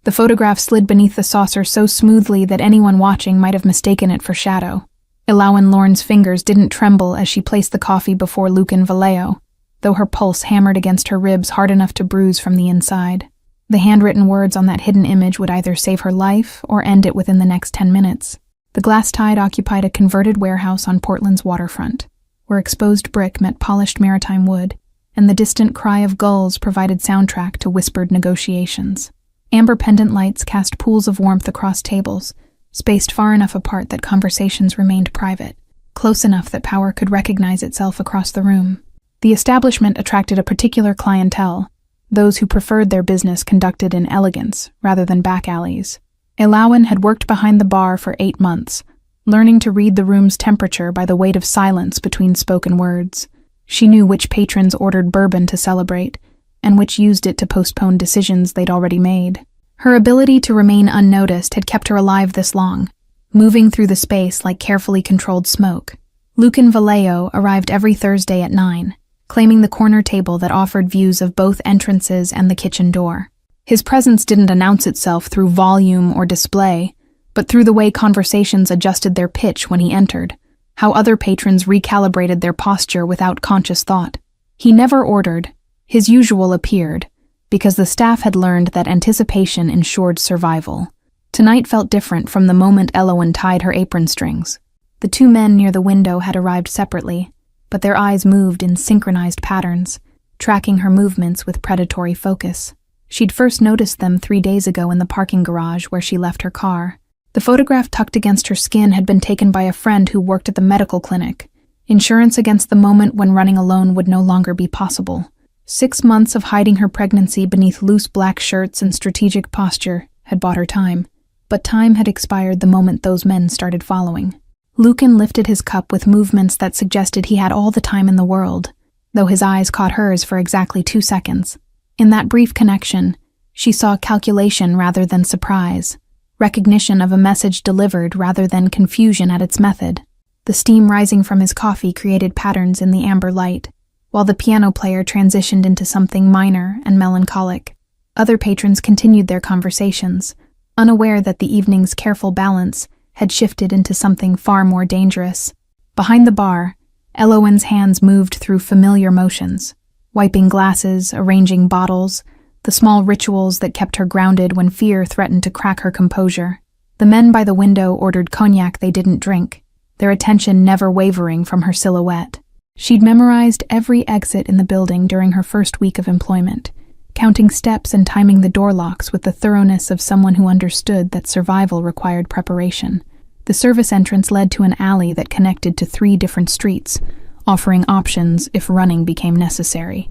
The photograph slid beneath the saucer so smoothly that anyone watching might have mistaken it for shadow. Ilawan Lorne's fingers didn't tremble as she placed the coffee before Lucan Vallejo, though her pulse hammered against her ribs hard enough to bruise from the inside. The handwritten words on that hidden image would either save her life or end it within the next 10 minutes. The Glass Tide occupied a converted warehouse on Portland's waterfront, where exposed brick met polished maritime wood, and the distant cry of gulls provided soundtrack to whispered negotiations. Amber pendant lights cast pools of warmth across tables, spaced far enough apart that conversations remained private, close enough that power could recognize itself across the room. The establishment attracted a particular clientele, those who preferred their business conducted in elegance rather than back alleys. Ilawan had worked behind the bar for 8 months, learning to read the room's temperature by the weight of silence between spoken words. She knew which patrons ordered bourbon to celebrate, and which used it to postpone decisions they'd already made. Her ability to remain unnoticed had kept her alive this long, moving through the space like carefully controlled smoke. Lucan Vallejo arrived every Thursday at 9, claiming the corner table that offered views of both entrances and the kitchen door. His presence didn't announce itself through volume or display, but through the way conversations adjusted their pitch when he entered, how other patrons recalibrated their posture without conscious thought. He never ordered. His usual appeared, because the staff had learned that anticipation ensured survival. Tonight felt different from the moment Ilawan tied her apron strings. The 2 men near the window had arrived separately, but their eyes moved in synchronized patterns, tracking her movements with predatory focus. She'd first noticed them 3 days ago in the parking garage where she left her car. The photograph tucked against her skin had been taken by a friend who worked at the medical clinic, insurance against the moment when running alone would no longer be possible. 6 months of hiding her pregnancy beneath loose black shirts and strategic posture had bought her time, but time had expired the moment those men started following. Lucan lifted his cup with movements that suggested he had all the time in the world, though his eyes caught hers for exactly 2 seconds. In that brief connection, she saw calculation rather than surprise, recognition of a message delivered rather than confusion at its method. The steam rising from his coffee created patterns in the amber light, while the piano player transitioned into something minor and melancholic. Other patrons continued their conversations, unaware that the evening's careful balance had shifted into something far more dangerous. Behind the bar, Ilawan's hands moved through familiar motions, wiping glasses, arranging bottles, the small rituals that kept her grounded when fear threatened to crack her composure. The men by the window ordered cognac they didn't drink, their attention never wavering from her silhouette. She'd memorized every exit in the building during her first week of employment, counting steps and timing the door locks with the thoroughness of someone who understood that survival required preparation. The service entrance led to an alley that connected to 3 different streets, offering options if running became necessary.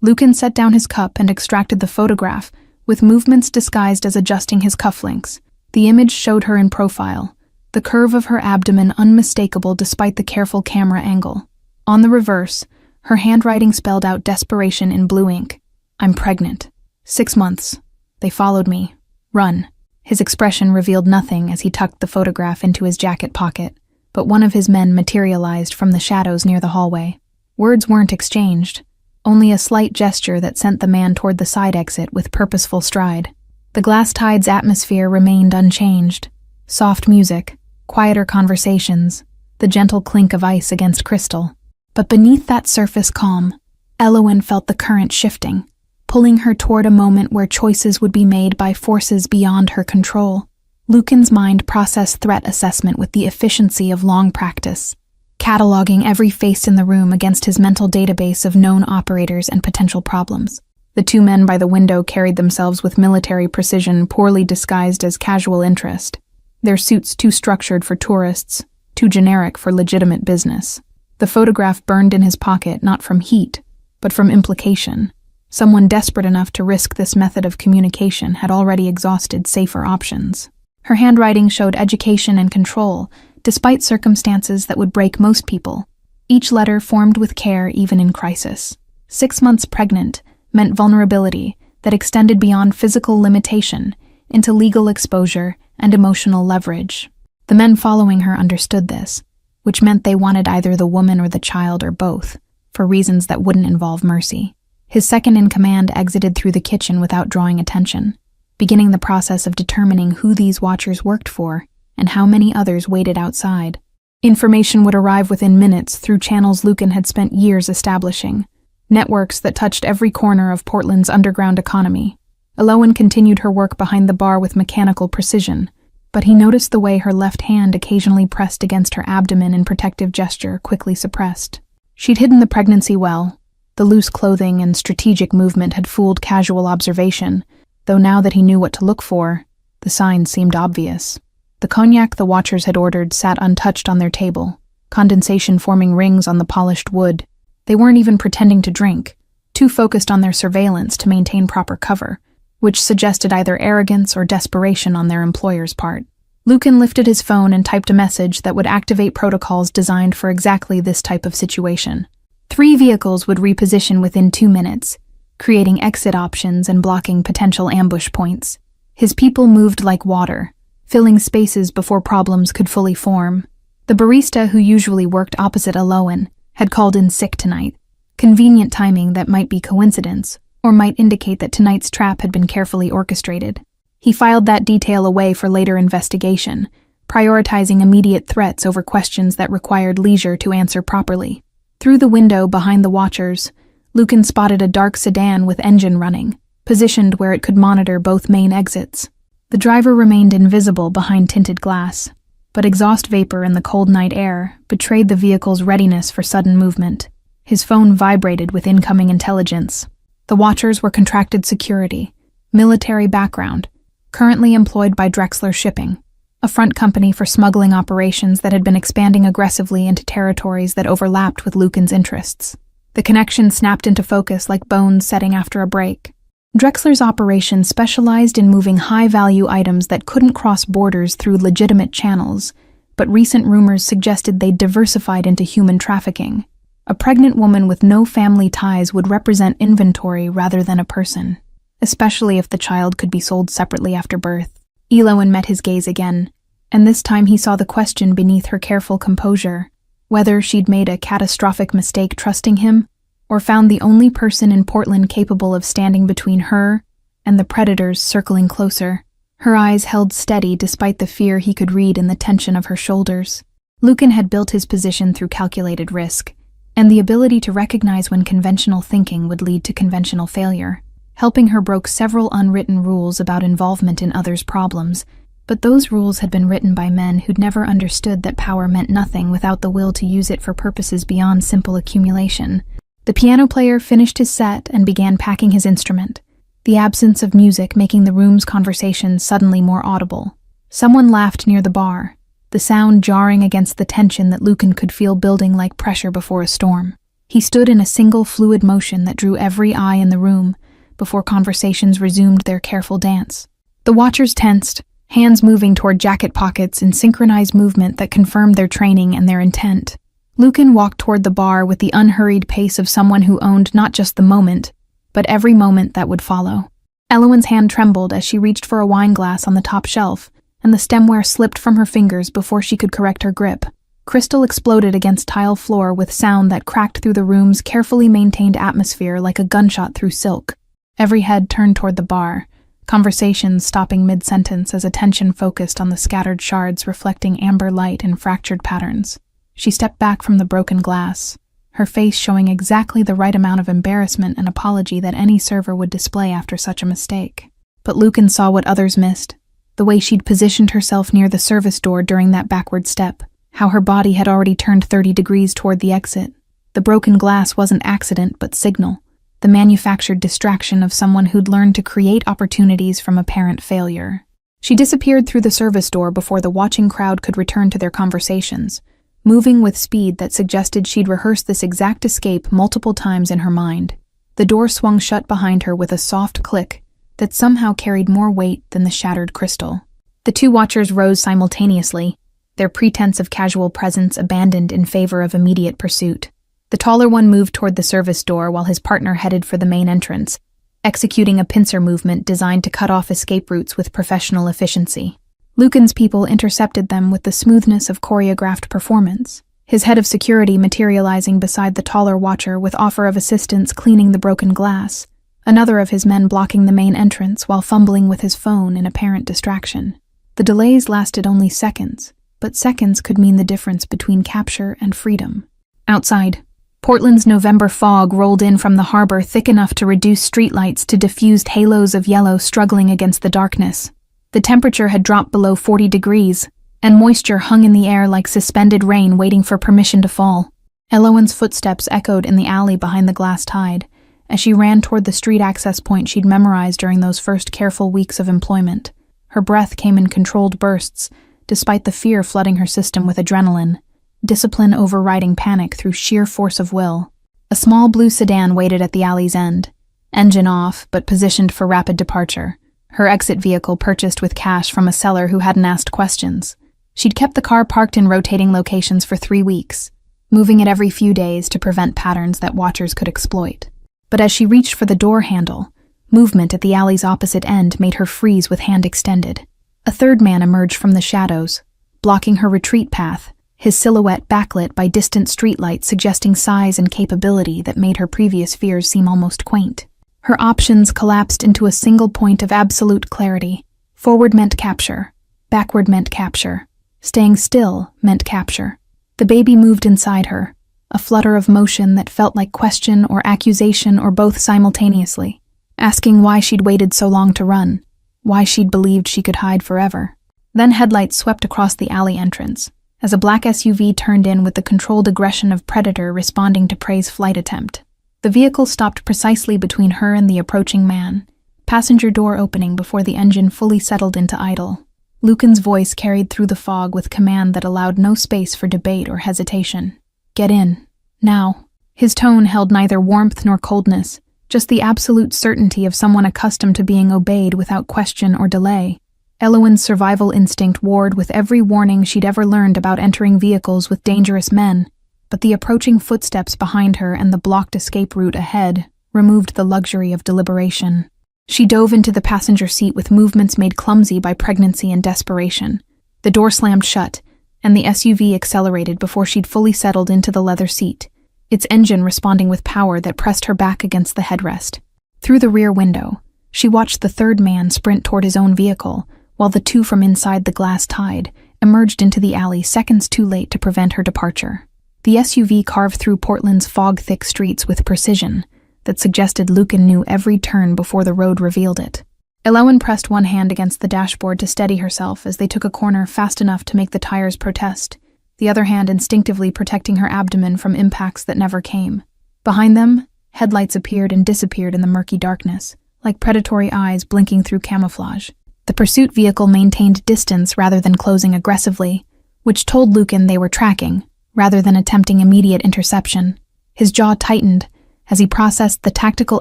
Lucan set down his cup and extracted the photograph, with movements disguised as adjusting his cufflinks. The image showed her in profile, the curve of her abdomen unmistakable despite the careful camera angle. On the reverse, her handwriting spelled out desperation in blue ink. "I'm pregnant. 6 months. They followed me. Run." His expression revealed nothing as he tucked the photograph into his jacket pocket, but one of his men materialized from the shadows near the hallway. Words weren't exchanged, only a slight gesture that sent the man toward the side exit with purposeful stride. The Glass Tide's atmosphere remained unchanged. Soft music, quieter conversations, the gentle clink of ice against crystal. But beneath that surface calm, Ilawan felt the current shifting, pulling her toward a moment where choices would be made by forces beyond her control. Lucan's mind processed threat assessment with the efficiency of long practice, cataloging every face in the room against his mental database of known operators and potential problems. The 2 men by the window carried themselves with military precision, poorly disguised as casual interest, their suits too structured for tourists, too generic for legitimate business. The photograph burned in his pocket not from heat, but from implication. Someone desperate enough to risk this method of communication had already exhausted safer options. Her handwriting showed education and control, despite circumstances that would break most people. Each letter formed with care even in crisis. 6 months pregnant meant vulnerability that extended beyond physical limitation into legal exposure and emotional leverage. The men following her understood this, which meant they wanted either the woman or the child or both, for reasons that wouldn't involve mercy. His second-in-command exited through the kitchen without drawing attention. beginning the process of determining who these watchers worked for and how many others waited outside. Information would arrive within minutes through channels Lucan had spent years establishing, networks that touched every corner of Portland's underground economy. Elowen continued her work behind the bar with mechanical precision, but he noticed the way her left hand occasionally pressed against her abdomen in protective gesture quickly suppressed. She'd hidden the pregnancy well. The loose clothing and strategic movement had fooled casual observation, though now that he knew what to look for, the signs seemed obvious. The cognac the watchers had ordered sat untouched on their table, condensation forming rings on the polished wood. They weren't even pretending to drink, too focused on their surveillance to maintain proper cover, which suggested either arrogance or desperation on their employer's part. Lucan lifted his phone and typed a message that would activate protocols designed for exactly this type of situation. 3 vehicles would reposition within 2 minutes, creating exit options and blocking potential ambush points. His people moved like water, filling spaces before problems could fully form. The barista, who usually worked opposite Elowen, had called in sick tonight. Convenient timing that might be coincidence, or might indicate that tonight's trap had been carefully orchestrated. He filed that detail away for later investigation, prioritizing immediate threats over questions that required leisure to answer properly. Through the window behind the watchers, Lucan spotted a dark sedan with engine running, positioned where it could monitor both main exits. The driver remained invisible behind tinted glass, but exhaust vapor in the cold night air betrayed the vehicle's readiness for sudden movement. His phone vibrated with incoming intelligence. The watchers were contracted security, military background, currently employed by Drexler Shipping, a front company for smuggling operations that had been expanding aggressively into territories that overlapped with Lucan's interests. The connection snapped into focus like bones setting after a break. Drexler's operation specialized in moving high-value items that couldn't cross borders through legitimate channels, but recent rumors suggested they'd diversified into human trafficking. A pregnant woman with no family ties would represent inventory rather than a person, especially if the child could be sold separately after birth. Elowen met his gaze again, and this time he saw the question beneath her careful composure, whether she'd made a catastrophic mistake trusting him, or found the only person in Portland capable of standing between her and the predators circling closer. Her eyes held steady despite the fear he could read in the tension of her shoulders. Lucan had built his position through calculated risk, and the ability to recognize when conventional thinking would lead to conventional failure. Helping her broke several unwritten rules about involvement in others' problems, but those rules had been written by men who'd never understood that power meant nothing without the will to use it for purposes beyond simple accumulation. The piano player finished his set and began packing his instrument, the absence of music making the room's conversation suddenly more audible. Someone laughed near the bar, the sound jarring against the tension that Lucan could feel building like pressure before a storm. He stood in a single fluid motion that drew every eye in the room before conversations resumed their careful dance. The watchers tensed, hands moving toward jacket pockets in synchronized movement that confirmed their training and their intent. Lucan walked toward the bar with the unhurried pace of someone who owned not just the moment, but every moment that would follow. Elowen's hand trembled as she reached for a wine glass on the top shelf, and the stemware slipped from her fingers before she could correct her grip. Crystal exploded against tile floor with sound that cracked through the room's carefully maintained atmosphere like a gunshot through silk. Every head turned toward the bar, conversations stopping mid-sentence as attention focused on the scattered shards reflecting amber light in fractured patterns. She stepped back from the broken glass, her face showing exactly the right amount of embarrassment and apology that any server would display after such a mistake. But Lucan saw what others missed, the way she'd positioned herself near the service door during that backward step, how her body had already turned 30 degrees toward the exit. The broken glass wasn't accident but signal, the manufactured distraction of someone who'd learned to create opportunities from apparent failure. She disappeared through the service door before the watching crowd could return to their conversations, moving with speed that suggested she'd rehearsed this exact escape multiple times in her mind. The door swung shut behind her with a soft click that somehow carried more weight than the shattered crystal. The 2 watchers rose simultaneously, their pretense of casual presence abandoned in favor of immediate pursuit. The taller one moved toward the service door while his partner headed for the main entrance, executing a pincer movement designed to cut off escape routes with professional efficiency. Lucan's people intercepted them with the smoothness of choreographed performance, his head of security materializing beside the taller watcher with offer of assistance cleaning the broken glass, another of his men blocking the main entrance while fumbling with his phone in apparent distraction. The delays lasted only seconds, but seconds could mean the difference between capture and freedom. Outside, Portland's November fog rolled in from the harbor thick enough to reduce streetlights to diffused halos of yellow struggling against the darkness. The temperature had dropped below 40 degrees, and moisture hung in the air like suspended rain waiting for permission to fall. Elowen's footsteps echoed in the alley behind the glass tide as she ran toward the street access point she'd memorized during those first careful weeks of employment. Her breath came in controlled bursts, despite the fear flooding her system with adrenaline, discipline overriding panic through sheer force of will. A small blue sedan waited at the alley's end, engine off but positioned for rapid departure, her exit vehicle purchased with cash from a seller who hadn't asked questions. She'd kept the car parked in rotating locations for 3 weeks, moving it every few days to prevent patterns that watchers could exploit. But as she reached for the door handle, movement at the alley's opposite end made her freeze with hand extended. A third man emerged from the shadows, blocking her retreat path, his silhouette backlit by distant streetlights suggesting size and capability that made her previous fears seem almost quaint. Her options collapsed into a single point of absolute clarity. Forward meant capture. Backward meant capture. Staying still meant capture. The baby moved inside her, a flutter of motion that felt like question or accusation or both simultaneously, asking why she'd waited so long to run, why she'd believed she could hide forever. Then headlights swept across the alley entrance, as a black SUV turned in with the controlled aggression of predator responding to prey's flight attempt. The vehicle stopped precisely between her and the approaching man, passenger door opening before the engine fully settled into idle. Lucan's voice carried through the fog with command that allowed no space for debate or hesitation. "Get in. Now." His tone held neither warmth nor coldness, just the absolute certainty of someone accustomed to being obeyed without question or delay. Elowen's survival instinct warred with every warning she'd ever learned about entering vehicles with dangerous men, but the approaching footsteps behind her and the blocked escape route ahead removed the luxury of deliberation. She dove into the passenger seat with movements made clumsy by pregnancy and desperation. The door slammed shut, and the SUV accelerated before she'd fully settled into the leather seat, its engine responding with power that pressed her back against the headrest. Through the rear window, she watched the third man sprint toward his own vehicle, while the two from inside the glass tide emerged into the alley seconds too late to prevent her departure. The SUV carved through Portland's fog-thick streets with precision that suggested Lucan knew every turn before the road revealed it. Elowen pressed one hand against the dashboard to steady herself as they took a corner fast enough to make the tires protest, the other hand instinctively protecting her abdomen from impacts that never came. Behind them, headlights appeared and disappeared in the murky darkness, like predatory eyes blinking through camouflage. The pursuit vehicle maintained distance rather than closing aggressively, which told Lucan they were tracking, rather than attempting immediate interception. His jaw tightened as he processed the tactical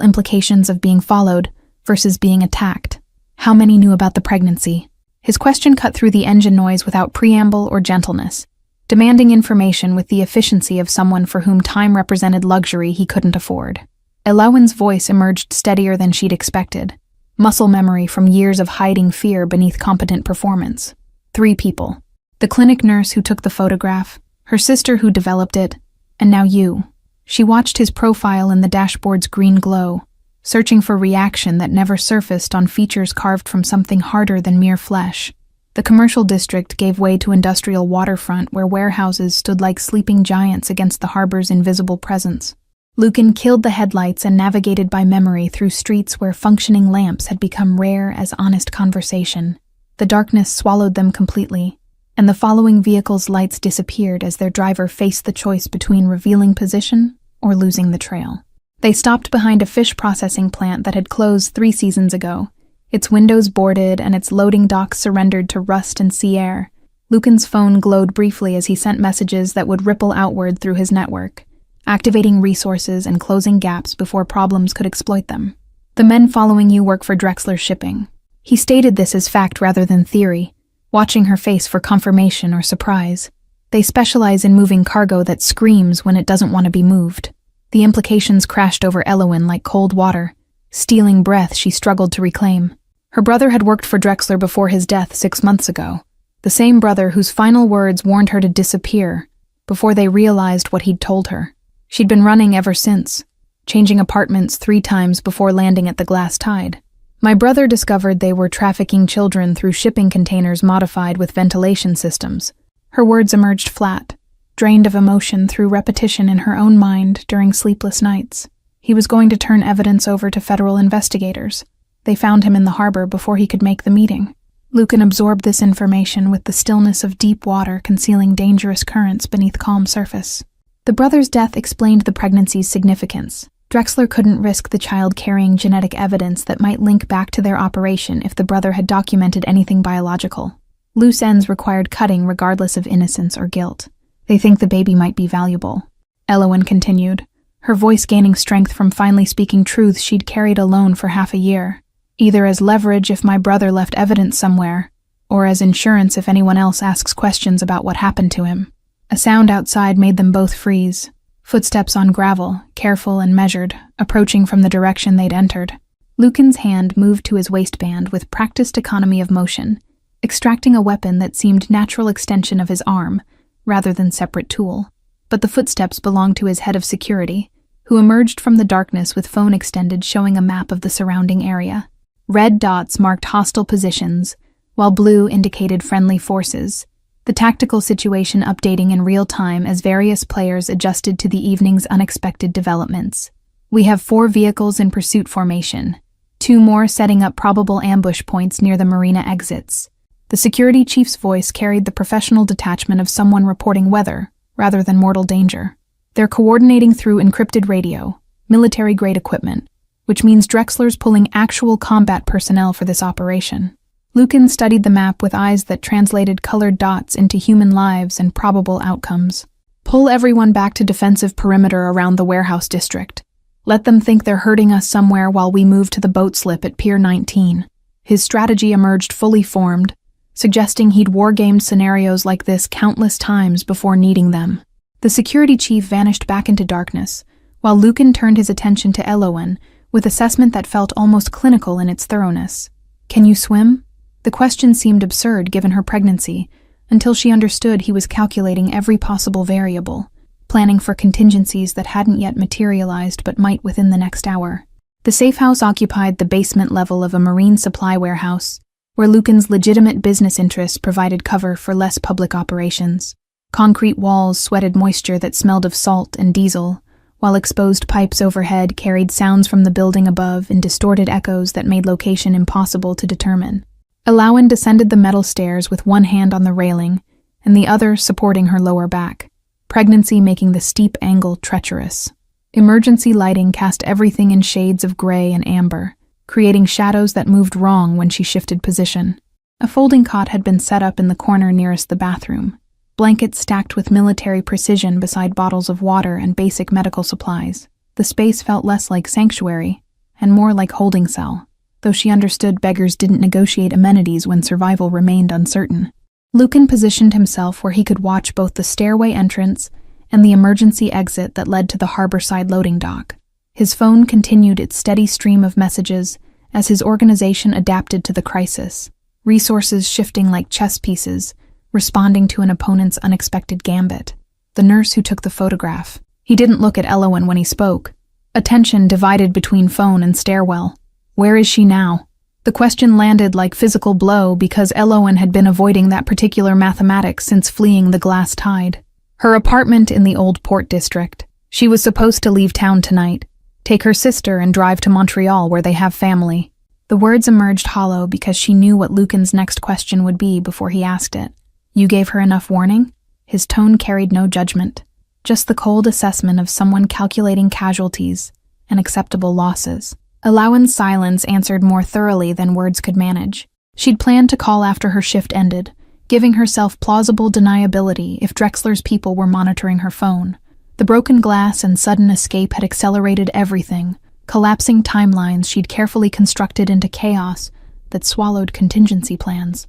implications of being followed versus being attacked. How many knew about the pregnancy? His question cut through the engine noise without preamble or gentleness, demanding information with the efficiency of someone for whom time represented luxury he couldn't afford. Elowen's voice emerged steadier than she'd expected, muscle memory from years of hiding fear beneath competent performance. 3 people. The clinic nurse who took the photograph, her sister who developed it, and now you. She watched his profile in the dashboard's green glow, searching for reaction that never surfaced on features carved from something harder than mere flesh. The commercial district gave way to industrial waterfront where warehouses stood like sleeping giants against the harbor's invisible presence. Lucan killed the headlights and navigated by memory through streets where functioning lamps had become rare as honest conversation. The darkness swallowed them completely, and the following vehicle's lights disappeared as their driver faced the choice between revealing position or losing the trail. They stopped behind a fish processing plant that had closed 3 seasons ago, its windows boarded and its loading docks surrendered to rust and sea air. Lucan's phone glowed briefly as he sent messages that would ripple outward through his network, activating resources and closing gaps before problems could exploit them. "The men following you work for Drexler Shipping." He stated this as fact rather than theory, watching her face for confirmation or surprise. "They specialize in moving cargo that screams when it doesn't want to be moved." The implications crashed over Elowen like cold water, stealing breath she struggled to reclaim. Her brother had worked for Drexler before his death 6 months ago, the same brother whose final words warned her to disappear before they realized what he'd told her. She'd been running ever since, changing apartments 3 times before landing at the Glass Tide. My brother discovered they were trafficking children through shipping containers modified with ventilation systems. Her words emerged flat, drained of emotion through repetition in her own mind during sleepless nights. He was going to turn evidence over to federal investigators. They found him in the harbor before he could make the meeting. Lucan absorbed this information with the stillness of deep water concealing dangerous currents beneath calm surface. The brother's death explained the pregnancy's significance. Drexler couldn't risk the child carrying genetic evidence that might link back to their operation if the brother had documented anything biological. Loose ends required cutting regardless of innocence or guilt. They think the baby might be valuable. Elowen continued, her voice gaining strength from finally speaking truths she'd carried alone for half a year. Either as leverage if my brother left evidence somewhere, or as insurance if anyone else asks questions about what happened to him. A sound outside made them both freeze. Footsteps on gravel, careful and measured, approaching from the direction they'd entered. Lucan's hand moved to his waistband with practiced economy of motion, extracting a weapon that seemed natural extension of his arm, rather than separate tool. But the footsteps belonged to his head of security, who emerged from the darkness with phone extended showing a map of the surrounding area. Red dots marked hostile positions, while blue indicated friendly forces, the tactical situation updating in real time as various players adjusted to the evening's unexpected developments. We have 4 vehicles in pursuit formation, 2 more setting up probable ambush points near the marina exits. The security chief's voice carried the professional detachment of someone reporting weather, rather than mortal danger. They're coordinating through encrypted radio, military-grade equipment, which means Drexler's pulling actual combat personnel for this operation. Lucan studied the map with eyes that translated colored dots into human lives and probable outcomes. Pull everyone back to defensive perimeter around the warehouse district. Let them think they're hurting us somewhere while we move to the boat slip at Pier 19. His strategy emerged fully formed, suggesting he'd wargamed scenarios like this countless times before needing them. The security chief vanished back into darkness, while Lucan turned his attention to Elowen with assessment that felt almost clinical in its thoroughness. Can you swim? The question seemed absurd given her pregnancy, until she understood he was calculating every possible variable, planning for contingencies that hadn't yet materialized but might within the next hour. The safe house occupied the basement level of a marine supply warehouse, where Lucan's legitimate business interests provided cover for less public operations. Concrete walls sweated moisture that smelled of salt and diesel, while exposed pipes overhead carried sounds from the building above in distorted echoes that made location impossible to determine. Elowen descended the metal stairs with one hand on the railing and the other supporting her lower back, pregnancy making the steep angle treacherous. Emergency lighting cast everything in shades of gray and amber, creating shadows that moved wrong when she shifted position. A folding cot had been set up in the corner nearest the bathroom, blankets stacked with military precision beside bottles of water and basic medical supplies. The space felt less like sanctuary and more like holding cell, though she understood beggars didn't negotiate amenities when survival remained uncertain. Lucan positioned himself where he could watch both the stairway entrance and the emergency exit that led to the harborside loading dock. His phone continued its steady stream of messages as his organization adapted to the crisis, resources shifting like chess pieces, responding to an opponent's unexpected gambit. The nurse who took the photograph. He didn't look at Elowen when he spoke. Attention divided between phone and stairwell. Where is she now? The question landed like physical blow because Elowen had been avoiding that particular mathematics since fleeing the Glass Tide. Her apartment in the Old Port District. She was supposed to leave town tonight, take her sister and drive to Montreal where they have family. The words emerged hollow because she knew what Lucan's next question would be before he asked it. You gave her enough warning? His tone carried no judgment, just the cold assessment of someone calculating casualties and acceptable losses. Elowen's silence answered more thoroughly than words could manage. She'd planned to call after her shift ended, giving herself plausible deniability if Drexler's people were monitoring her phone. The broken glass and sudden escape had accelerated everything, collapsing timelines she'd carefully constructed into chaos that swallowed contingency plans.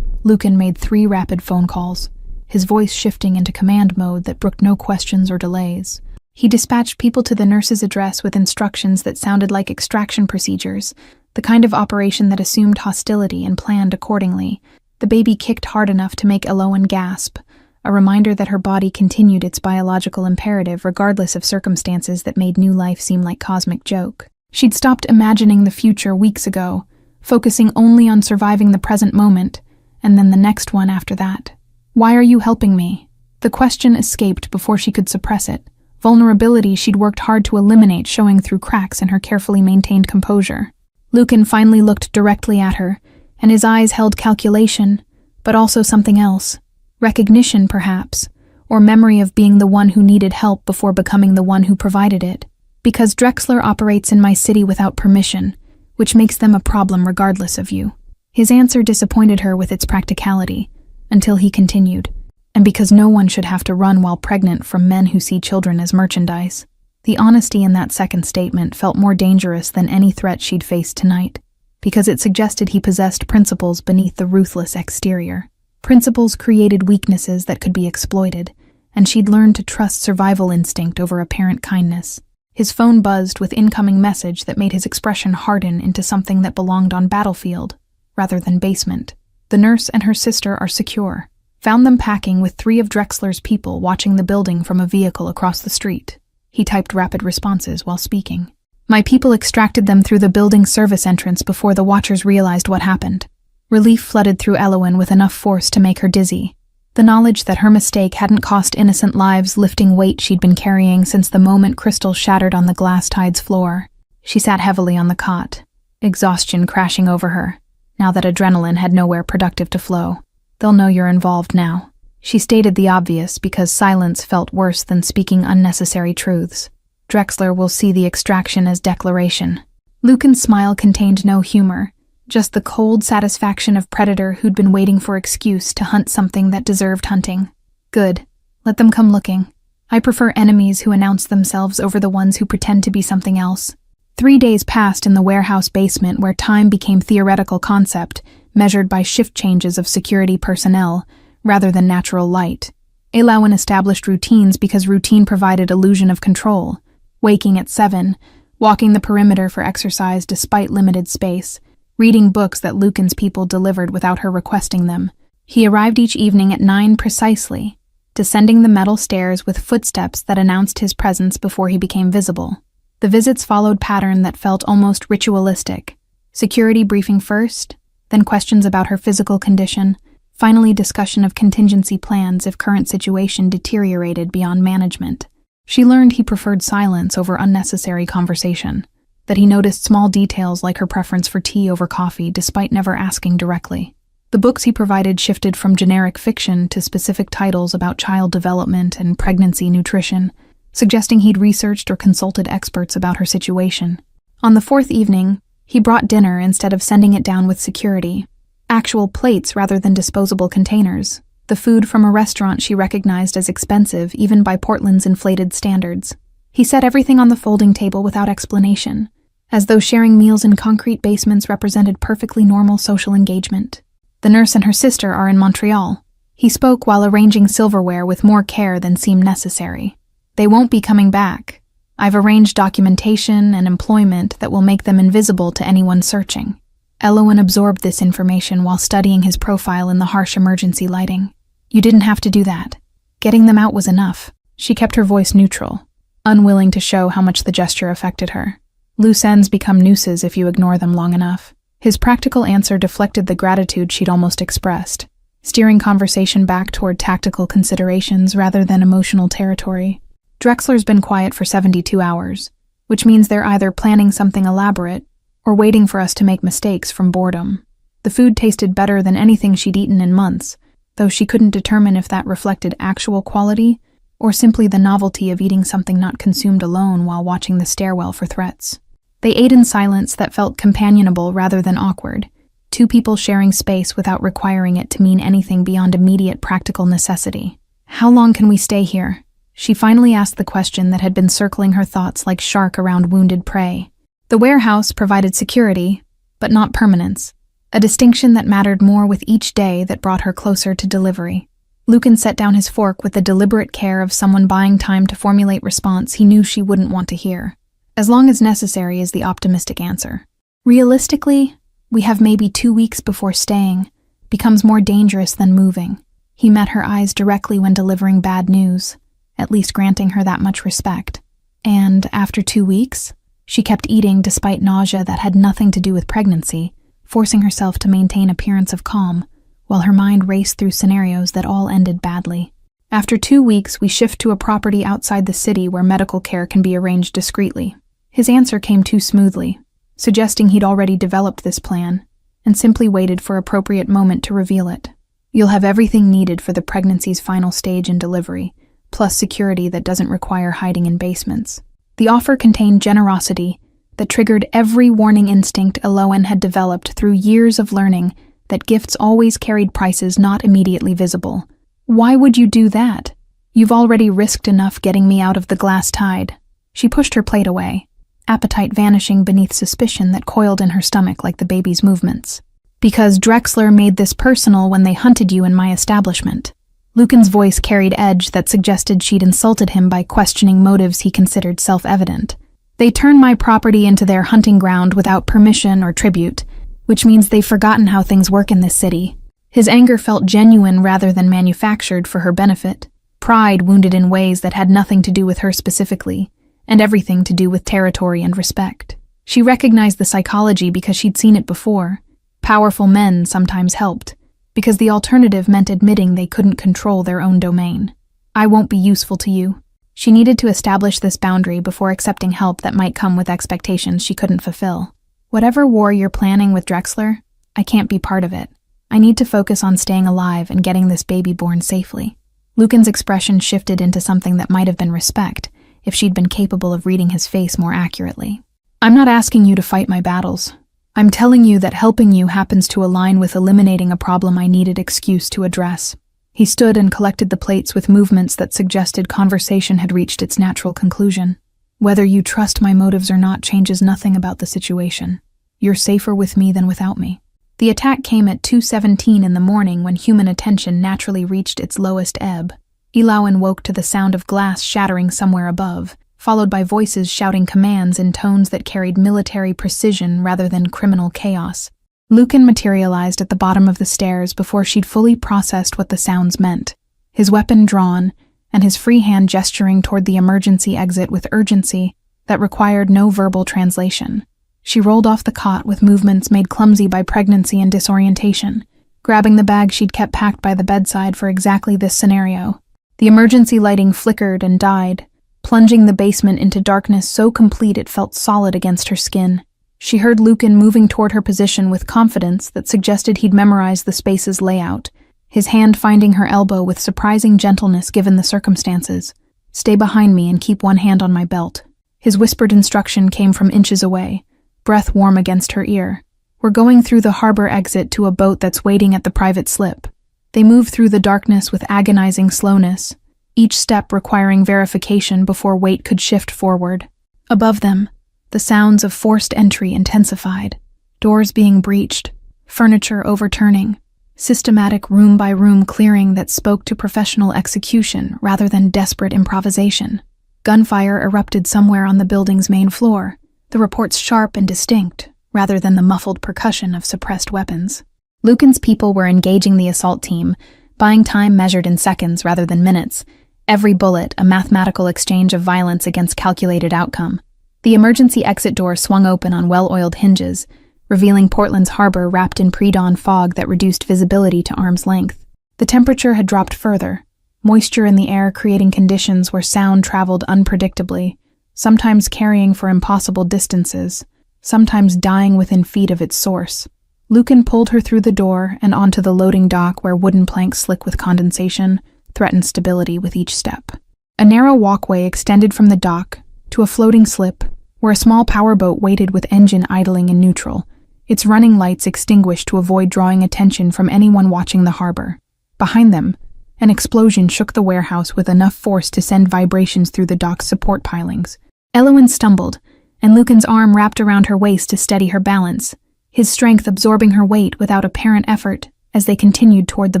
Lucan made 3 rapid phone calls, his voice shifting into command mode that brooked no questions or delays. He dispatched people to the nurse's address with instructions that sounded like extraction procedures, the kind of operation that assumed hostility and planned accordingly. The baby kicked hard enough to make Elowen gasp, a reminder that her body continued its biological imperative regardless of circumstances that made new life seem like cosmic joke. She'd stopped imagining the future weeks ago, focusing only on surviving the present moment, and then the next one after that. "Why are you helping me?" The question escaped before she could suppress it. Vulnerability she'd worked hard to eliminate showing through cracks in her carefully maintained composure. Lucan finally looked directly at her, and his eyes held calculation, but also something else. Recognition, perhaps, or memory of being the one who needed help before becoming the one who provided it. "Because Drexler operates in my city without permission, which makes them a problem regardless of you." His answer disappointed her with its practicality, until he continued. "And because no one should have to run while pregnant from men who see children as merchandise." The honesty in that second statement felt more dangerous than any threat she'd faced tonight, because it suggested he possessed principles beneath the ruthless exterior. Principles created weaknesses that could be exploited, and she'd learned to trust survival instinct over apparent kindness. His phone buzzed with incoming message that made his expression harden into something that belonged on battlefield, rather than basement. "The nurse and her sister are secure. Found them packing with 3 of Drexler's people watching the building from a vehicle across the street." He typed rapid responses while speaking. "My people extracted them through the building service entrance before the watchers realized what happened." Relief flooded through Elowen with enough force to make her dizzy. The knowledge that her mistake hadn't cost innocent lives lifting weight she'd been carrying since the moment crystal shattered on the glass tide's floor. She sat heavily on the cot, exhaustion crashing over her, now that adrenaline had nowhere productive to flow. "They'll know you're involved now." She stated the obvious because silence felt worse than speaking unnecessary truths. "Drexler will see the extraction as declaration." Lucan's smile contained no humor, just the cold satisfaction of predator who'd been waiting for excuse to hunt something that deserved hunting. "Good. Let them come looking. I prefer enemies who announce themselves over the ones who pretend to be something else." 3 days passed in the warehouse basement where time became theoretical concept, measured by shift changes of security personnel, rather than natural light. Elowen established routines because routine provided illusion of control. Waking at 7, walking the perimeter for exercise despite limited space, reading books that Lucan's people delivered without her requesting them. He arrived each evening at 9 precisely, descending the metal stairs with footsteps that announced his presence before he became visible. The visits followed pattern that felt almost ritualistic. Security briefing first, then questions about her physical condition, finally discussion of contingency plans if current situation deteriorated beyond management. She learned he preferred silence over unnecessary conversation, that he noticed small details like her preference for tea over coffee despite never asking directly. The books he provided shifted from generic fiction to specific titles about child development and pregnancy nutrition, suggesting he'd researched or consulted experts about her situation. On the 4th evening, he brought dinner instead of sending it down with security. Actual plates rather than disposable containers. The food from a restaurant she recognized as expensive even by Portland's inflated standards. He set everything on the folding table without explanation, as though sharing meals in concrete basements represented perfectly normal social engagement. "The nurse and her sister are in Montreal." He spoke while arranging silverware with more care than seemed necessary. "They won't be coming back. I've arranged documentation and employment that will make them invisible to anyone searching." Elowen absorbed this information while studying his profile in the harsh emergency lighting. "You didn't have to do that. Getting them out was enough." She kept her voice neutral, unwilling to show how much the gesture affected her. "Loose ends become nooses if you ignore them long enough." His practical answer deflected the gratitude she'd almost expressed, steering conversation back toward tactical considerations rather than emotional territory. "Drexler's been quiet for 72 hours, which means they're either planning something elaborate or waiting for us to make mistakes from boredom." The food tasted better than anything she'd eaten in months, though she couldn't determine if that reflected actual quality or simply the novelty of eating something not consumed alone while watching the stairwell for threats. They ate in silence that felt companionable rather than awkward, 2 people sharing space without requiring it to mean anything beyond immediate practical necessity. "How long can we stay here?" She finally asked the question that had been circling her thoughts like shark around wounded prey. The warehouse provided security, but not permanence, a distinction that mattered more with each day that brought her closer to delivery. Lucan set down his fork with the deliberate care of someone buying time to formulate response he knew she wouldn't want to hear. "As long as necessary" is the optimistic answer. "Realistically, we have maybe 2 weeks before staying becomes more dangerous than moving." He met her eyes directly when delivering bad news, at least granting her that much respect. And after 2 weeks, she kept eating despite nausea that had nothing to do with pregnancy, forcing herself to maintain appearance of calm, while her mind raced through scenarios that all ended badly. After 2 weeks, we shift to a property outside the city where medical care can be arranged discreetly. His answer came too smoothly, suggesting he'd already developed this plan, and simply waited for appropriate moment to reveal it. You'll have everything needed for the pregnancy's final stage and delivery, plus security that doesn't require hiding in basements. The offer contained generosity that triggered every warning instinct Elowen had developed through years of learning that gifts always carried prices not immediately visible. Why would you do that? You've already risked enough getting me out of the glass tide. She pushed her plate away, appetite vanishing beneath suspicion that coiled in her stomach like the baby's movements. Because Drexler made this personal when they hunted you in my establishment. Lucan's voice carried edge that suggested she'd insulted him by questioning motives he considered self-evident. They turned my property into their hunting ground without permission or tribute, which means they've forgotten how things work in this city. His anger felt genuine rather than manufactured for her benefit. Pride wounded in ways that had nothing to do with her specifically, and everything to do with territory and respect. She recognized the psychology because she'd seen it before. Powerful men sometimes helped, because the alternative meant admitting they couldn't control their own domain. I won't be useful to you. She needed to establish this boundary before accepting help that might come with expectations she couldn't fulfill. Whatever war you're planning with Drexler, I can't be part of it. I need to focus on staying alive and getting this baby born safely. Lucan's expression shifted into something that might have been respect, if she'd been capable of reading his face more accurately. I'm not asking you to fight my battles. I'm telling you that helping you happens to align with eliminating a problem I needed excuse to address. He stood and collected the plates with movements that suggested conversation had reached its natural conclusion. Whether you trust my motives or not changes nothing about the situation. You're safer with me than without me. The attack came at 2:17 in the morning when human attention naturally reached its lowest ebb. Elowen woke to the sound of glass shattering somewhere above, followed by voices shouting commands in tones that carried military precision rather than criminal chaos. Lucan materialized at the bottom of the stairs before she'd fully processed what the sounds meant, his weapon drawn, and his free hand gesturing toward the emergency exit with urgency that required no verbal translation. She rolled off the cot with movements made clumsy by pregnancy and disorientation, grabbing the bag she'd kept packed by the bedside for exactly this scenario. The emergency lighting flickered and died, plunging the basement into darkness so complete it felt solid against her skin. She heard Lucan moving toward her position with confidence that suggested he'd memorized the space's layout, his hand finding her elbow with surprising gentleness given the circumstances. Stay behind me and keep one hand on my belt. His whispered instruction came from inches away, breath warm against her ear. We're going through the harbor exit to a boat that's waiting at the private slip. They moved through the darkness with agonizing slowness, each step requiring verification before weight could shift forward. Above them, the sounds of forced entry intensified, doors being breached, furniture overturning, systematic room-by-room clearing that spoke to professional execution rather than desperate improvisation. Gunfire erupted somewhere on the building's main floor, the reports sharp and distinct, rather than the muffled percussion of suppressed weapons. Lucan's people were engaging the assault team, buying time measured in seconds rather than minutes, every bullet a mathematical exchange of violence against calculated outcome. The emergency exit door swung open on well-oiled hinges, revealing Portland's harbor wrapped in pre-dawn fog that reduced visibility to arm's length. The temperature had dropped further, moisture in the air creating conditions where sound traveled unpredictably, sometimes carrying for impossible distances, sometimes dying within feet of its source. Lucan pulled her through the door and onto the loading dock where wooden planks slick with condensation threatened stability with each step. A narrow walkway extended from the dock to a floating slip where a small powerboat waited with engine idling in neutral, its running lights extinguished to avoid drawing attention from anyone watching the harbor. Behind them, an explosion shook the warehouse with enough force to send vibrations through the dock's support pilings. Elowen stumbled, and Lucan's arm wrapped around her waist to steady her balance, his strength absorbing her weight without apparent effort as they continued toward the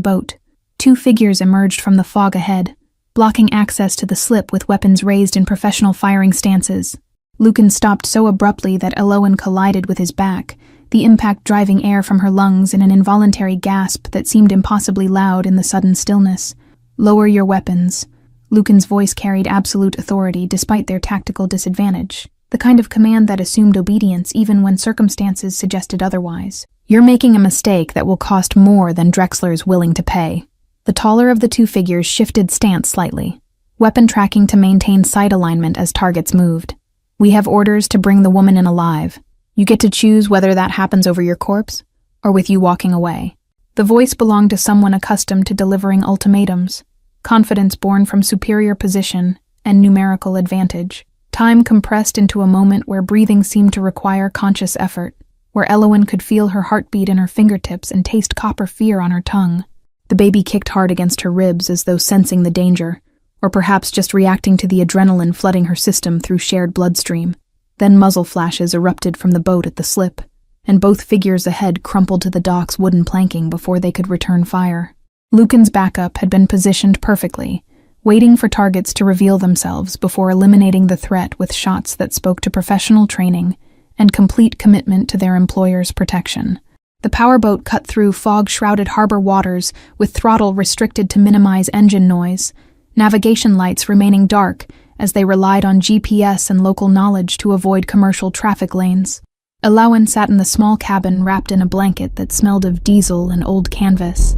boat. Two figures emerged from the fog ahead, blocking access to the slip with weapons raised in professional firing stances. Lucan stopped so abruptly that Elowen collided with his back, the impact driving air from her lungs in an involuntary gasp that seemed impossibly loud in the sudden stillness. "Lower your weapons." Lucan's voice carried absolute authority despite their tactical disadvantage, the kind of command that assumed obedience even when circumstances suggested otherwise. "You're making a mistake that will cost more than Drexler's willing to pay." The taller of the two figures shifted stance slightly, weapon tracking to maintain sight alignment as targets moved. "We have orders to bring the woman in alive. You get to choose whether that happens over your corpse or with you walking away." The voice belonged to someone accustomed to delivering ultimatums, confidence born from superior position and numerical advantage. Time compressed into a moment where breathing seemed to require conscious effort, where Elowen could feel her heartbeat in her fingertips and taste copper fear on her tongue. The baby kicked hard against her ribs as though sensing the danger, or perhaps just reacting to the adrenaline flooding her system through shared bloodstream. Then muzzle flashes erupted from the boat at the slip, and both figures ahead crumpled to the dock's wooden planking before they could return fire. Lucan's backup had been positioned perfectly, waiting for targets to reveal themselves before eliminating the threat with shots that spoke to professional training and complete commitment to their employer's protection. The powerboat cut through fog-shrouded harbor waters with throttle restricted to minimize engine noise, navigation lights remaining dark as they relied on GPS and local knowledge to avoid commercial traffic lanes. Elowen sat in the small cabin wrapped in a blanket that smelled of diesel and old canvas,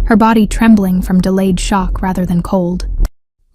her body trembling from delayed shock rather than cold.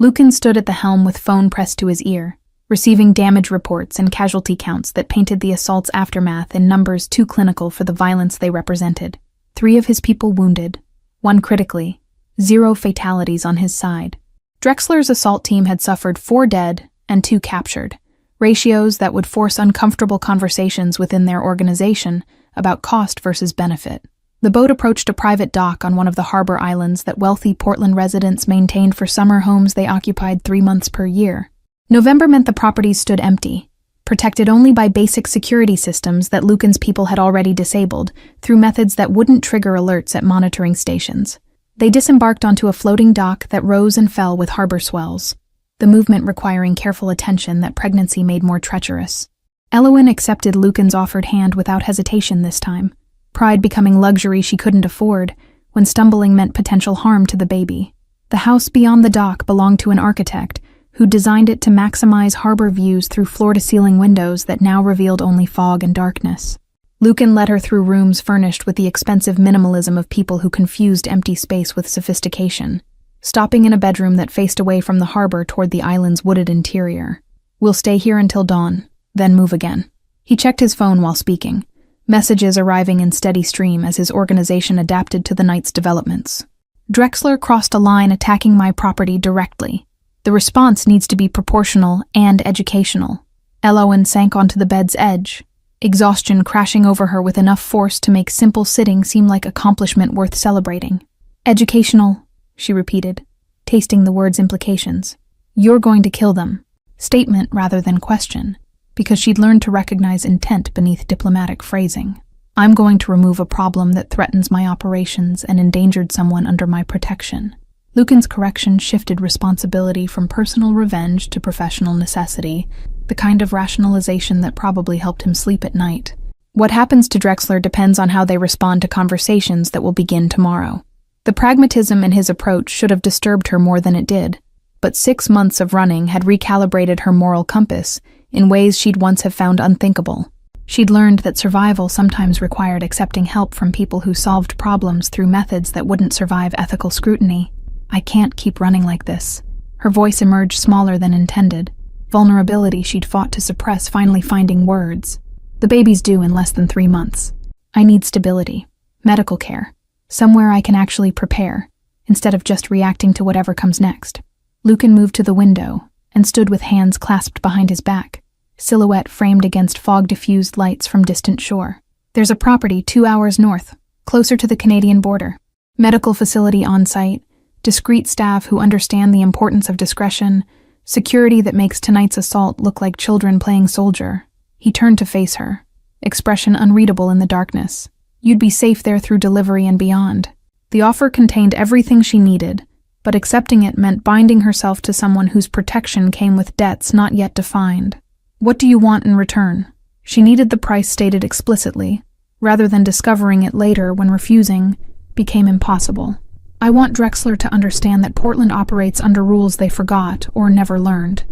Lucan stood at the helm with phone pressed to his ear, receiving damage reports and casualty counts that painted the assault's aftermath in numbers too clinical for the violence they represented. 3 of his people wounded, 1 critically, 0 fatalities on his side. Drexler's assault team had suffered 4 dead and 2 captured, ratios that would force uncomfortable conversations within their organization about cost versus benefit. The boat approached a private dock on one of the harbor islands that wealthy Portland residents maintained for summer homes they occupied 3 months per year. November meant the properties stood empty, protected only by basic security systems that Lucan's people had already disabled through methods that wouldn't trigger alerts at monitoring stations. They disembarked onto a floating dock that rose and fell with harbor swells, the movement requiring careful attention that pregnancy made more treacherous. Elowen accepted Lucan's offered hand without hesitation this time, pride becoming luxury she couldn't afford when stumbling meant potential harm to the baby. The house beyond the dock belonged to an architect who designed it to maximize harbor views through floor-to-ceiling windows that now revealed only fog and darkness. Lucan led her through rooms furnished with the expensive minimalism of people who confused empty space with sophistication, stopping in a bedroom that faced away from the harbor toward the island's wooded interior. "We'll stay here until dawn, then move again." He checked his phone while speaking, messages arriving in steady stream as his organization adapted to the night's developments. "Drexler crossed a line attacking my property directly. The response needs to be proportional and educational." Elowen sank onto the bed's edge, exhaustion crashing over her with enough force to make simple sitting seem like accomplishment worth celebrating. "Educational," she repeated, tasting the word's implications. "You're going to kill them." Statement rather than question, because she'd learned to recognize intent beneath diplomatic phrasing. "I'm going to remove a problem that threatens my operations and endangered someone under my protection." Lucan's correction shifted responsibility from personal revenge to professional necessity, the kind of rationalization that probably helped him sleep at night. What happens to Drexler depends on how they respond to conversations that will begin tomorrow. The pragmatism in his approach should have disturbed her more than it did, but 6 months of running had recalibrated her moral compass in ways she'd once have found unthinkable. She'd learned that survival sometimes required accepting help from people who solved problems through methods that wouldn't survive ethical scrutiny. "I can't keep running like this." Her voice emerged smaller than intended, vulnerability she'd fought to suppress finally finding words. "The baby's due in less than 3 months. I need stability, medical care, somewhere I can actually prepare, instead of just reacting to whatever comes next." Lucan moved to the window and stood with hands clasped behind his back, silhouette framed against fog-diffused lights from distant shore. "There's a property 2 hours north, closer to the Canadian border. Medical facility on site, discreet staff who understand the importance of discretion, security that makes tonight's assault look like children playing soldier." He turned to face her, expression unreadable in the darkness. "You'd be safe there through delivery and beyond." The offer contained everything she needed, but accepting it meant binding herself to someone whose protection came with debts not yet defined. "What do you want in return?" She needed the price stated explicitly, rather than discovering it later when refusing became impossible. I want Drexler to understand that Portland operates under rules they forgot or never learned.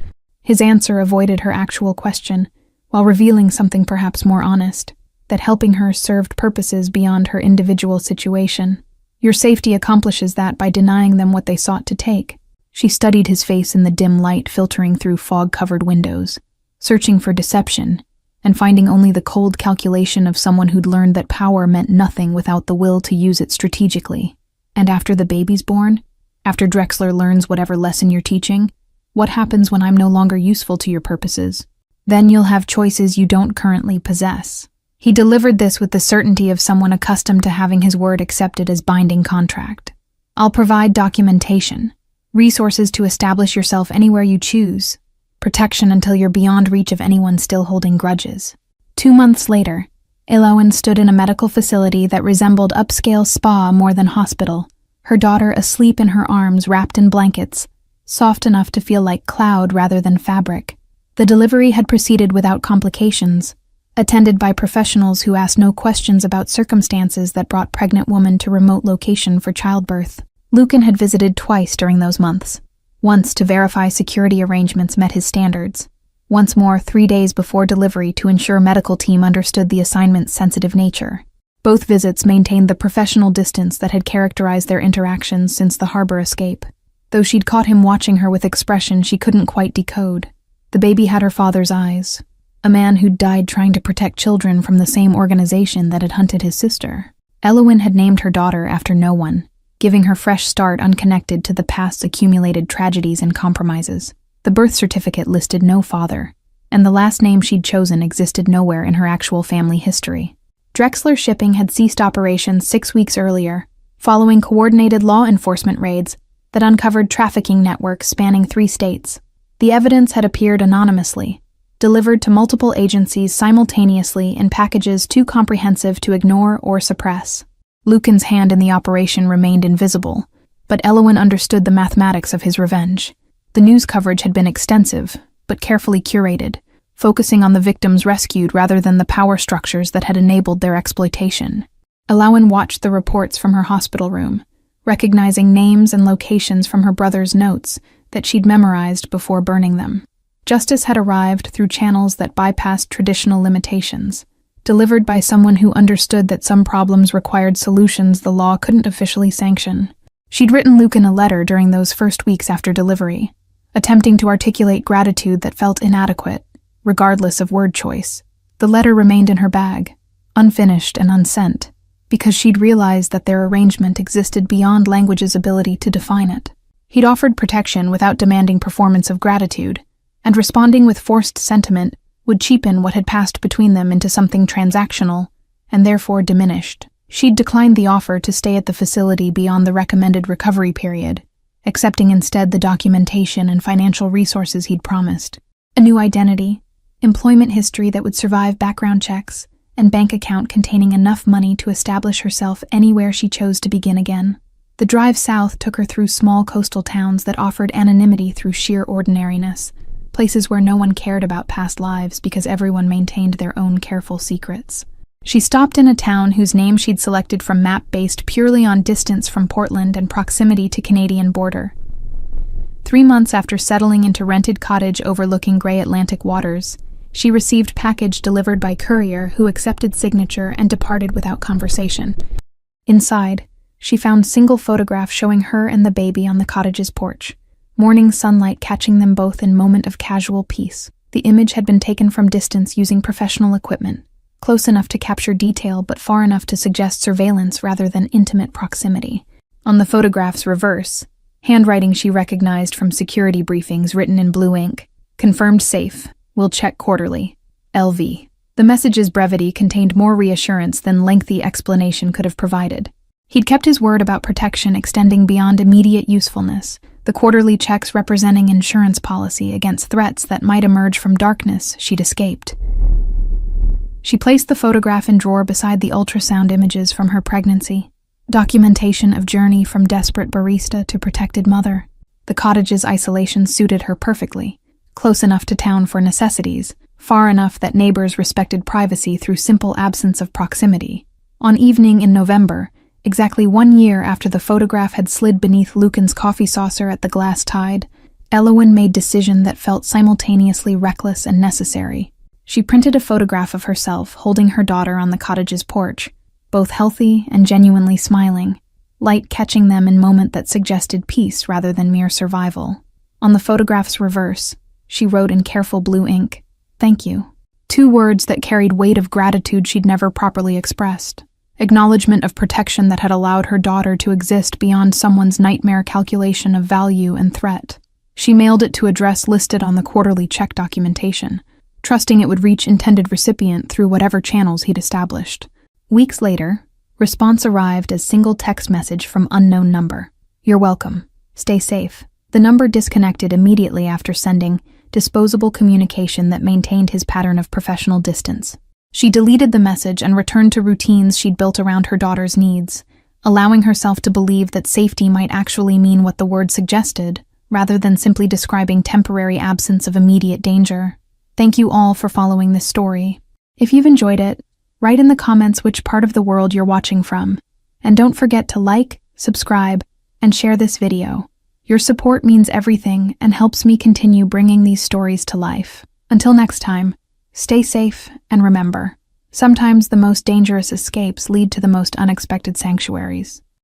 His answer avoided her actual question, while revealing something perhaps more honest, that helping her served purposes beyond her individual situation. Your safety accomplishes that by denying them what they sought to take. She studied his face in the dim light filtering through fog-covered windows, searching for deception, and finding only the cold calculation of someone who'd learned that power meant nothing without the will to use it strategically. And after the baby's born, after Drexler learns whatever lesson you're teaching, what happens when I'm no longer useful to your purposes? Then you'll have choices you don't currently possess. He delivered this with the certainty of someone accustomed to having his word accepted as binding contract. I'll provide documentation, resources to establish yourself anywhere you choose, protection until you're beyond reach of anyone still holding grudges. 2 months later, Elowen stood in a medical facility that resembled upscale spa more than hospital, her daughter asleep in her arms wrapped in blankets, soft enough to feel like cloud rather than fabric. The delivery had proceeded without complications, attended by professionals who asked no questions about circumstances that brought pregnant woman to remote location for childbirth. Lucan had visited twice during those months, once to verify security arrangements met his standards, once more 3 days before delivery to ensure medical team understood the assignment's sensitive nature. Both visits maintained the professional distance that had characterized their interactions since the harbor escape, though she'd caught him watching her with expression she couldn't quite decode. The baby had her father's eyes, a man who'd died trying to protect children from the same organization that had hunted his sister. Elowen had named her daughter after no one, giving her fresh start unconnected to the past's accumulated tragedies and compromises. The birth certificate listed no father, and the last name she'd chosen existed nowhere in her actual family history. Drexler Shipping had ceased operations 6 weeks earlier, following coordinated law enforcement raids that uncovered trafficking networks spanning 3 states. The evidence had appeared anonymously, delivered to multiple agencies simultaneously in packages too comprehensive to ignore or suppress. Lucan's hand in the operation remained invisible, but Elowen understood the mathematics of his revenge. The news coverage had been extensive, but carefully curated, focusing on the victims rescued rather than the power structures that had enabled their exploitation. Elowen watched the reports from her hospital room, recognizing names and locations from her brother's notes that she'd memorized before burning them. Justice had arrived through channels that bypassed traditional limitations, delivered by someone who understood that some problems required solutions the law couldn't officially sanction. She'd written Lucan a letter during those first weeks after delivery, attempting to articulate gratitude that felt inadequate, regardless of word choice. The letter remained in her bag, unfinished and unsent, because she'd realized that their arrangement existed beyond language's ability to define it. He'd offered protection without demanding performance of gratitude, and responding with forced sentiment would cheapen what had passed between them into something transactional, and therefore diminished. She'd declined the offer to stay at the facility beyond the recommended recovery period, accepting instead the documentation and financial resources he'd promised. A new identity, employment history that would survive background checks, and bank account containing enough money to establish herself anywhere she chose to begin again. The drive south took her through small coastal towns that offered anonymity through sheer ordinariness, places where no one cared about past lives because everyone maintained their own careful secrets. She stopped in a town whose name she'd selected from map based purely on distance from Portland and proximity to Canadian border. 3 months after settling into rented cottage overlooking gray Atlantic waters, she received package delivered by courier who accepted signature and departed without conversation. Inside, she found single photograph showing her and the baby on the cottage's porch, morning sunlight catching them both in moment of casual peace. The image had been taken from distance using professional equipment, close enough to capture detail but far enough to suggest surveillance rather than intimate proximity. On the photograph's reverse, handwriting she recognized from security briefings written in blue ink, confirmed safe, will check quarterly, LV. The message's brevity contained more reassurance than lengthy explanation could have provided. He'd kept his word about protection extending beyond immediate usefulness, the quarterly checks representing insurance policy against threats that might emerge from darkness she'd escaped. She placed the photograph in drawer beside the ultrasound images from her pregnancy, documentation of journey from desperate barista to protected mother. The cottage's isolation suited her perfectly, close enough to town for necessities, far enough that neighbors respected privacy through simple absence of proximity. On evening in November, exactly 1 year after the photograph had slid beneath Lucan's coffee saucer at the Glass Tide, Elowen made decision that felt simultaneously reckless and necessary. She printed a photograph of herself holding her daughter on the cottage's porch, both healthy and genuinely smiling, light catching them in moment that suggested peace rather than mere survival. On the photograph's reverse, she wrote in careful blue ink, "Thank you." 2 words that carried weight of gratitude she'd never properly expressed. Acknowledgement of protection that had allowed her daughter to exist beyond someone's nightmare calculation of value and threat. She mailed it to address listed on the quarterly check documentation, trusting it would reach intended recipient through whatever channels he'd established. Weeks later, response arrived as single text message from unknown number. "You're welcome. Stay safe." The number disconnected immediately after sending disposable communication that maintained his pattern of professional distance. She deleted the message and returned to routines she'd built around her daughter's needs, allowing herself to believe that safety might actually mean what the word suggested, rather than simply describing temporary absence of immediate danger. Thank you all for following this story. If you've enjoyed it, write in the comments which part of the world you're watching from, and don't forget to like, subscribe, and share this video. Your support means everything and helps me continue bringing these stories to life. Until next time, stay safe and remember, sometimes the most dangerous escapes lead to the most unexpected sanctuaries.